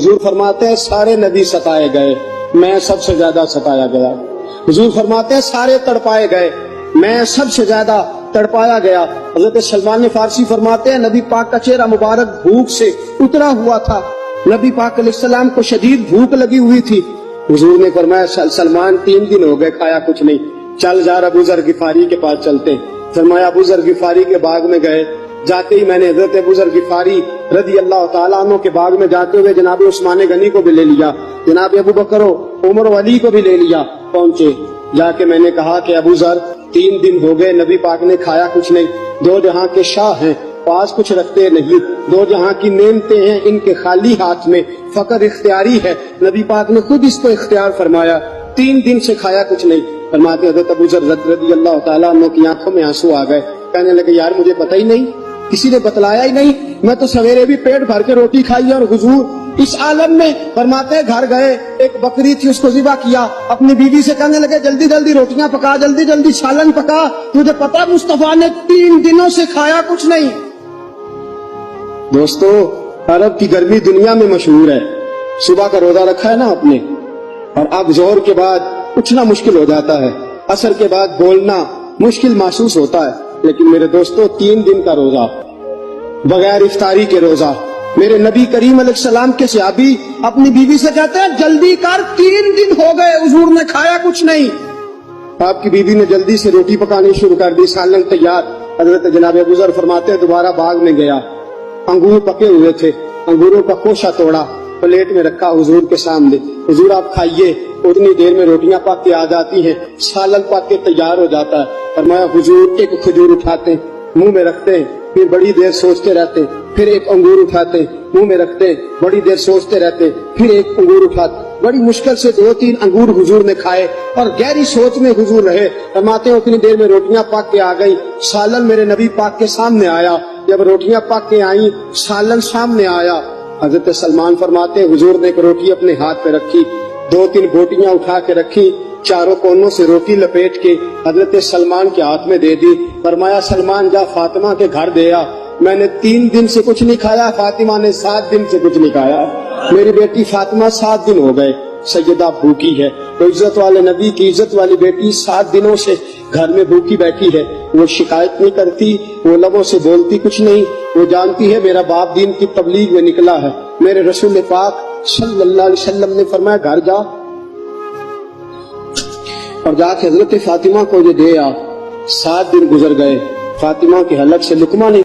حضور فرماتے ہیں سارے نبی ستائے گئے، میں سب سے زیادہ ستایا گیا۔ حضور فرماتے ہیں سارے تڑپائے گئے، میں سب سے زیادہ تڑپایا گیا۔ حضرت سلمان فارسی فرماتے ہیں نبی پاک کا چہرہ مبارک بھوک سے اترا ہوا تھا، نبی پاک علیہ السلام کو شدید بھوک لگی ہوئی تھی۔ حضور نے فرمایا سلمان 3 دن ہو گئے کھایا کچھ نہیں، چل جا ابو ذر غفاری کے پاس چلتے۔ فرمایا ابو ذر غفاری کے باغ میں گئے، جاتے ہی میں نے حضرت ابو ذر غفاری رضی اللہ تعالیٰ عنہ کے باغ میں جاتے ہوئے جناب عثمان غنی کو بھی لے لیا، جناب ابو بکر و عمر و علی کو بھی لے لیا۔ پہنچے، جا کے میں نے کہا کہ ابو ذر 3 دن ہو گئے نبی پاک نے کھایا کچھ نہیں، 2 جہاں کے شاہ ہیں پاس کچھ رکھتے نہیں، 2 جہاں کی نعمتیں ہیں ان کے خالی ہاتھ میں، فقر اختیاری ہے، نبی پاک نے خود اس کو اختیار فرمایا، 3 دن سے کھایا کچھ نہیں۔ فرماتے حضرت ابو ذر رضی اللہ تعالیٰ عنہ کی آنکھوں میں آنسو آ گئے، کہنے لگے یار مجھے پتہ ہی نہیں، کسی نے بتلایا ہی نہیں، میں تو سویرے بھی پیٹ بھر کے روٹی کھائی اور حضور اس عالم میں۔ فرماتے گھر گئے، ایک بکری تھی اس کو ذبح کیا، اپنی بیوی سے کہنے لگے جلدی جلدی روٹیاں پکا، جلدی جلدی سالن پکا، تجھے پتا مصطفیٰ نے 3 دنوں سے کھایا کچھ نہیں۔ دوستو عرب کی گرمی دنیا میں مشہور ہے، صبح کا روزہ رکھا ہے نا آپ نے، اور اب ظہر کے بعد اٹھنا مشکل ہو جاتا ہے، عصر کے بعد بولنا مشکل محسوس ہوتا ہے، لیکن میرے دوستو 3 دن کا روزہ بغیر افطاری کے روزہ، میرے نبی کریم علیہ السلام کے صحابی اپنی بیوی سے کہتے ہیں جلدی کر 3 دن ہو گئے حضور نے کھایا کچھ نہیں۔ آپ کی بیوی نے جلدی سے روٹی پکانی شروع کر دی، سالن تیار۔ حضرت جناب ابو ذر فرماتے ہیں دوبارہ باغ میں گیا، انگور پکے ہوئے تھے، انگوروں کا کوشا توڑا، پلیٹ میں رکھا حضور کے سامنے، حضور آپ کھائیے۔ اتنی دیر میں روٹیاں پک کے آ جاتی ہیں، سالن پک کے تیار ہو جاتا ہے۔ فرمایا حضور ایک کھجور اٹھاتے ہیں، منہ میں رکھتے ہیں، پھر بڑی دیر سوچتے رہتے ہیں، پھر ایک انگور اٹھاتے ہیں، منہ میں رکھتے ہیں، بڑی دیر سوچتے رہتے ہیں، پھر ایک انگور اٹھاتے، بڑی مشکل سے 2-3 انگور حضور نے کھائے اور گہری سوچ میں حضور رہے۔ فرماتے ہیں اتنی دیر میں روٹیاں پک کے آ گئی، سالن میرے نبی پاک کے سامنے آیا۔ جب روٹیاں پک کے آئیں، سالن سامنے آیا، حضرت سلمان فرماتے ہیں حضور نے ایک روٹی اپنے ہاتھ پہ رکھی، 2-3 بوٹیاں اٹھا کے رکھی، چاروں کونوں سے روٹی لپیٹ کے حضرت سلمان کے ہاتھ میں دے دی۔ فرمایا سلمان جا فاطمہ کے گھر دے آ، میں نے 3 دن سے کچھ نہیں کھایا، فاطمہ نے 7 دن سے کچھ نہیں کھایا، میری بیٹی فاطمہ 7 دن ہو گئے سیدہ بھوکی ہے۔ تو عزت والے نبی کی عزت والی بیٹی 7 دنوں سے گھر میں بھوکی بیٹھی ہے، وہ شکایت نہیں کرتی، وہ لبوں سے بولتی کچھ نہیں، وہ جانتی ہے میرا باپ دین کی تبلیغ میں نکلا ہے۔ میرے رسول پاک صلی اللہ علیہ وسلم نے فرمایا گھر جا اور جا کے حضرت فاطمہ کو یہ دے آ۔ 7 دن گزر گئے، فاطمہ کے حلق سے لقمہ نہیں